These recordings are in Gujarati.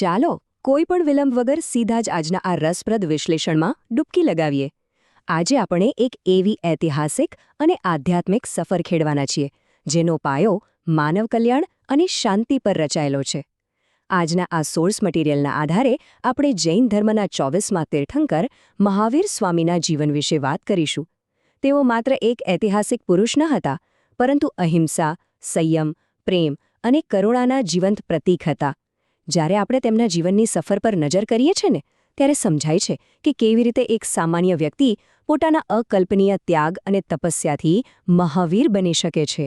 ચાલો કોઈ પણ વિલંબ વગર સીધા જ આજના આ રસપ્રદ વિશ્લેષણમાં ડૂબકી લગાવીએ. આજે આપણે એક એવી ઐતિહાસિક અને આધ્યાત્મિક સફર ખેડવાના છીએ જેનો પાયો માનવ કલ્યાણ અને શાંતિ પર રચાયેલો છે. આજના આ સોર્સ મટીરિયલના આધારે આપણે જૈન ધર્મના 24મા તીર્થંકર મહાવીર સ્વામીના જીવન વિશે વાત કરીશું. તેઓ માત્ર એક ઐતિહાસિક પુરુષ ન હતા, પરંતુ અહિંસા, સંયમ, પ્રેમ અને કરુણાના જીવંત પ્રતીક હતા. જ્યારે આપણે તેમના જીવનની સફર પર નજર કરીએ છીએ ને, ત્યારે સમજાય છે કે કેવી રીતે એક સામાન્ય વ્યક્તિ પોતાના અકલ્પનીય ત્યાગ અને તપસ્યાથી મહાવીર બની શકે છે.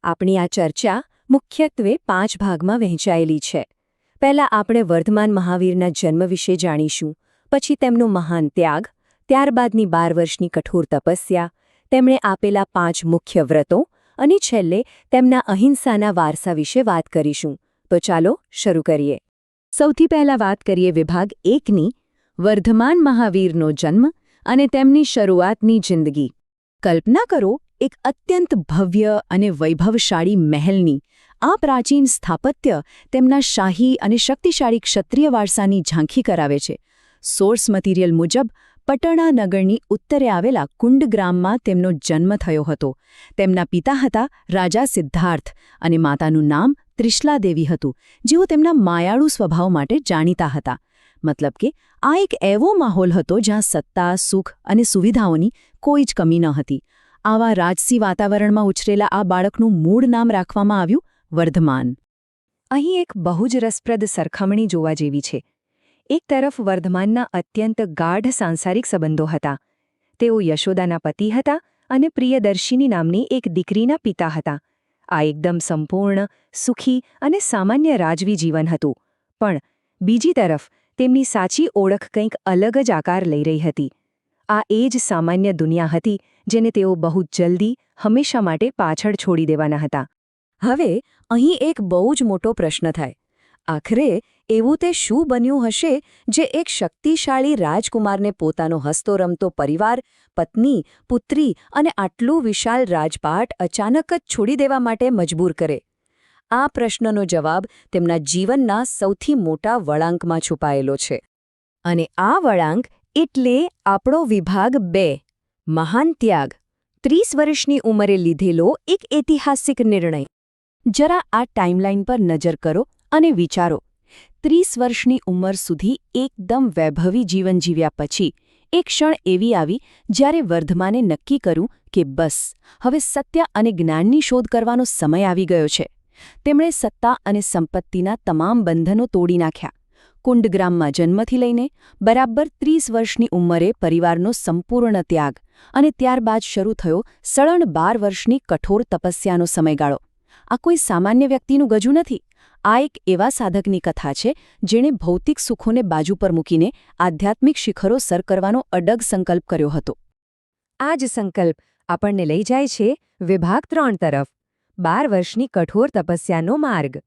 આપણી આ ચર્ચા મુખ્યત્વે 5 ભાગમાં વહેંચાયેલી છે. પહેલાં આપણે વર્ધમાન મહાવીરના જન્મ વિશે જાણીશું, પછી તેમનો મહાન ત્યાગ, ત્યારબાદની 12 વર્ષની કઠોર તપસ્યા, તેમણે આપેલા 5 મુખ્ય વ્રતો અને છેલ્લે તેમના અહિંસાના વારસા વિશે વાત કરીશું. તો ચાલો શરૂ કરીએ. સૌથી પહેલા વાત કરીએ વિભાગ 1ની, વર્ધમાન મહાવીરનો જન્મ અને તેમની શરૂઆતની જિંદગી. કલ્પના કરો, એક અત્યંત ભવ્ય અને વૈભવશાળી મહેલની. આ પ્રાચીન સ્થાપત્ય તેમના શાહી અને શક્તિશાળી ક્ષત્રિય વારસાની ઝાંખી કરાવે છે. સોર્સ મટીરિયલ મુજબ પટણા નગરની ઉત્તરે આવેલા કુંડ ગ્રામમાં તેમનો જન્મ થયો હતો. તેમના પિતા હતા રાજા સિદ્ધાર્થ અને માતાનું નામ ત્રિશલાદેવી હતું, જેઓ તેમના માયાળુ સ્વભાવ માટે જાણીતા હતા. મતલબ કે આ એક એવો માહોલ હતો જ્યાં સત્તા, સુખ અને સુવિધાઓની કોઈ જ કમી ન હતી. આવા રાજસી વાતાવરણમાં ઉછરેલા આ બાળકનું મૂળ નામ રાખવામાં આવ્યું વર્ધમાન. અહીં એક બહુ જ રસપ્રદ સરખામણી જોવા જેવી છે. એક તરફ વર્ધમાનના અત્યંત ગાઢ સાંસારિક સંબંધો હતા. તેઓ યશોદાના પતિ હતા અને પ્રિયદર્શિની નામની એક દીકરીના પિતા હતા. આ એકદમ સંપૂર્ણ, સુખી અને સામાન્ય રાજવી જીવન હતું. પણ બીજી તરફ તેમની સાચી ઓળખ કંઈક અલગ જ આકાર લઈ રહી હતી. આ એ જ સામાન્ય દુનિયા હતી જેને તેઓ બહુ જલ્દી, હંમેશા માટે પાછળ છોડી દેવાના હતા. હવે અહીં એક બહુ જ મોટો પ્રશ્ન થાય. આખરે એવું તે શું બન્યું હશે જે એક શક્તિશાળી રાજકુમારને પોતાનો હસતો રમતો પરિવાર, પત્ની, પુત્રી અને આટલું વિશાળ રાજપાટ અચાનક જ છોડી દેવા માટે મજબૂર કરે? આ પ્રશ્નનો જવાબ તેમના જીવનના સૌથી મોટા વળાંકમાં છુપાયેલો છે. અને આ વળાંક એટલે આપણો વિભાગ 2, મહાન ત્યાગ. 30 વર્ષની ઉંમરે લીધેલો એક ઐતિહાસિક નિર્ણય. જરા આ ટાઈમલાઈન પર નજર કરો અને વિચારો. 30 વર્ષની ઉંમર સુધી એકદમ વૈભવી જીવન જીવ્યા પછી એક ક્ષણ એવી આવી જ્યારે વર્ધમાને નક્કી કર્યું કે બસ, હવે સત્ય અને જ્ઞાનની શોધ કરવાનો સમય આવી ગયો છે. તેમણે સત્તા અને સંપત્તિના તમામ બંધનો તોડી નાખ્યા. કુંડગ્રામમાં જન્મથી લઈને બરાબર 30 વર્ષની ઉંમરે પરિવારનો સંપૂર્ણ ત્યાગ, અને ત્યારબાદ શરૂ થયો સળંગ 12 વર્ષની કઠોર તપસ્યાનો સમયગાળો. આ કોઈ સામાન્ય વ્યક્તિનું ગજુ નથી. આ એક એવા સાધકની કથા છે જેણે ભૌતિક સુખોને બાજુ પર મૂકીને આધ્યાત્મિક શિખરો સર કરવાનો અડગ સંકલ્પ કર્યો હતો. આ જ સંકલ્પ આપણને લઈ જાય છે વિભાગ 3 તરફ, 12 વર્ષની કઠોર તપસ્યાનો માર્ગ.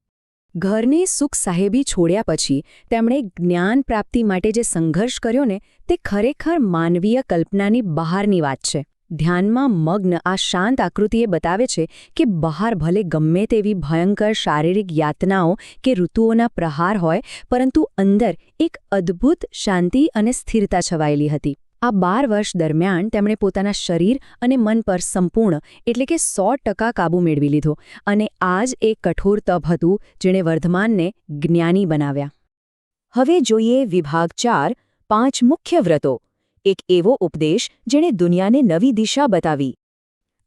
ઘરની સુખ સાહેબી છોડ્યા પછી તેમણે જ્ઞાન પ્રાપ્તિ માટે જે સંઘર્ષ કર્યો ને, તે ખરેખર માનવીય કલ્પનાની બહારની વાત છે. ધ્યાનમાં મગ્ન આ શાંત આકૃતિએ બતાવે છે કે બહાર ભલે ગમે તેવી ભયંકર શારીરિક યાતનાઓ કે ઋતુઓના પ્રહાર હોય, પરંતુ અંદર એક અદ્ભુત શાંતિ અને સ્થિરતા છવાયેલી હતી. આ 12 વર્ષ દરમિયાન તેમણે પોતાના શરીર અને મન પર સંપૂર્ણ એટલે કે 100% કાબૂ મેળવી લીધો, અને આ જ એક કઠોર તપ હતું જેણે વર્ધમાનને જ્ઞાની બનાવ્યા. હવે જોઈએ વિભાગ 4, 5 મુખ્ય વ્રતો. એક એવો ઉપદેશ જેણે દુનિયાને નવી દિશા બતાવી.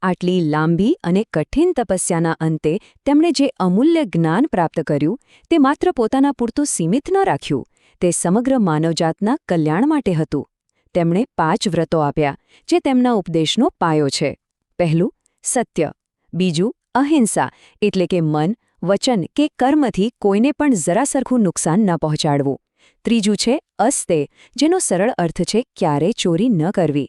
આટલી લાંબી અને કઠિન તપસ્યાના અંતે તેમણે જે અમૂલ્ય જ્ઞાન પ્રાપ્ત કર્યું, તે માત્ર પોતાના પૂરતું સીમિત ન રાખ્યું, તે સમગ્ર માનવજાતના કલ્યાણ માટે હતું. તેમણે 5 વ્રતો આપ્યા જે તેમના ઉપદેશનો પાયો છે. પહેલું, સત્ય. બીજું, અહિંસા એટલે કે મન, વચન કે કર્મથી કોઈને પણ જરા સરખું નુકસાન ન પહોંચાડવું. ત્રીજું છે અસ્તે, જેનો સરળ અર્થ છે ક્યારેય ચોરી ન કરવી.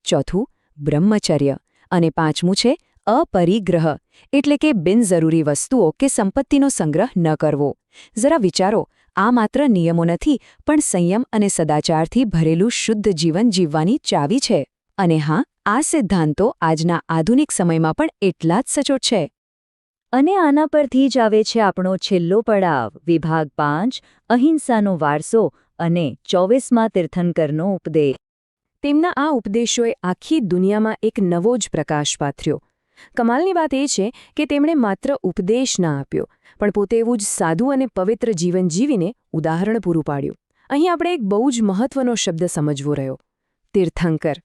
ચોથું, બ્રહ્મચર્ય. અને પાંચમું છે અપરિગ્રહ એટલે કે બિનજરૂરી વસ્તુઓ કે સંપત્તિનો સંગ્રહ ન કરવો. જરા વિચારો, આ માત્ર નિયમો નથી, પણ સંયમ અને સદાચારથી ભરેલું શુદ્ધ જીવન જીવવાની ચાવી છે. અને હા, આ સિદ્ધાંતો આજના આધુનિક સમયમાં પણ એટલા જ સચોટ છે. અને આના પરથી જ આવે છે આપણો છેલ્લો પડાવ વિભાગ 5 અહિંસાનો વારસો અને 24મા તીર્થંકરનો ઉપદેશ. તેમના આ ઉપદેશોએ આખી દુનિયામાં એક નવો જ પ્રકાશ પાથર્યો. કમાલની વાત એ છે કે તેમણે માત્ર ઉપદેશ ના આપ્યો, પણ પોતે એવું જ સાદું અને પવિત્ર જીવન જીવીને ઉદાહરણ પૂરું પાડ્યું. અહીં આપણે એક બહુ જ મહત્વનો શબ્દ સમજવો રહ્યો: તીર્થંકર.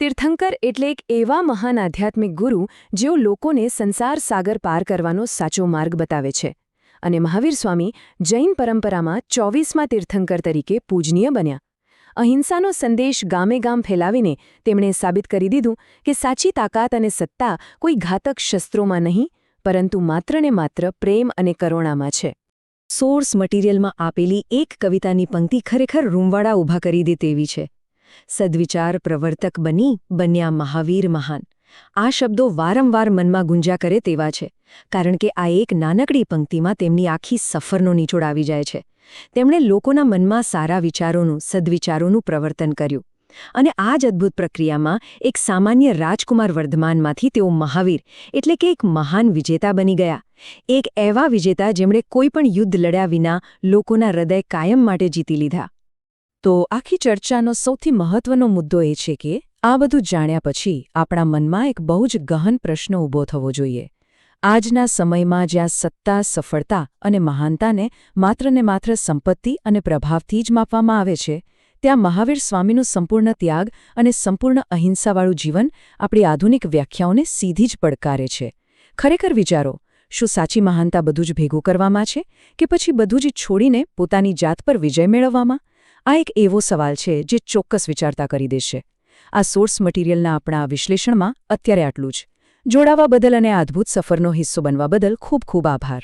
તીર્થંકર એટલે એક એવા મહાન આધ્યાત્મિક ગુરુ જેઓ લોકોને સંસાર સાગર પાર કરવાનો સાચો માર્ગ બતાવે છે. અને મહાવીર સ્વામી જૈન પરંપરામાં 24મા તીર્થંકર તરીકે પૂજનીય બન્યા. અહિંસાનો સંદેશ ગામે ગામ ફેલાવીને તેમણે સાબિત કરી દીધું કે સાચી તાકાત અને સત્તા કોઈ ઘાતક શસ્ત્રોમાં નહીં, પરંતુ માત્ર ને માત્ર પ્રેમ અને કરુણામાં છે. સોર્સ મટીરિયલમાં આપેલી એક કવિતાની પંક્તિ ખરેખર રૂંવાડા ઊભા કરી દે તેવી છે. સદ્વિચાર પ્રવર્તક બન્યા મહાવીર મહાન. આ શબ્દો વારંવાર મનમાં ગુંજ્યા કરે તેવા છે, કારણ કે આ એક નાનકડી પંક્તિમાં તેમની આખી સફરનો નિચોડ આવી જાય છે. તેમણે લોકોના મનમાં સારા વિચારોનું, સદ્વિચારોનું પ્રવર્તન કર્યું. અને આ જ અદ્ભુત પ્રક્રિયામાં એક સામાન્ય રાજકુમાર વર્ધમાનમાંથી તેઓ મહાવીર એટલે કે એક મહાન વિજેતા બની ગયા. એક એવા વિજેતા જેમણે કોઈ પણ યુદ્ધ લડ્યા વિના લોકોના હૃદય કાયમ માટે જીતી લીધા. તો આખી ચર્ચાનો સૌથી મહત્વનો મુદ્દો એ છે કે આ બધું જાણ્યા પછી આપણા મનમાં એક બહુ જ ગહન પ્રશ્ન ઊભો થવો જોઈએ. આજના સમયમાં જ્યાં સત્તા, સફળતા અને મહાનતાને માત્ર ને માત્ર સંપત્તિ અને પ્રભાવથી જ માપવામાં આવે છે, ત્યાં મહાવીર સ્વામીનું સંપૂર્ણ ત્યાગ અને સંપૂર્ણ અહિંસાવાળું જીવન આપણી આધુનિક વ્યાખ્યાઓને સીધી જ પડકારે છે. ખરેખર વિચારો, શું સાચી મહાનતા બધું જ ભેગું કરવામાં છે કે પછી બધું જ છોડીને પોતાની જાત પર વિજય મેળવવામાં? આ એક એવો સવાલ છે જે ચોક્કસ વિચારતા કરી દેશે. આ સોર્સ મટીરિયલના આપણા આ વિશ્લેષણમાં અત્યારે આટલું જ. જોડાવા બદલ અને આ અદ્ભુત સફરનો હિસ્સો બનવા બદલ ખૂબ ખૂબ આભાર.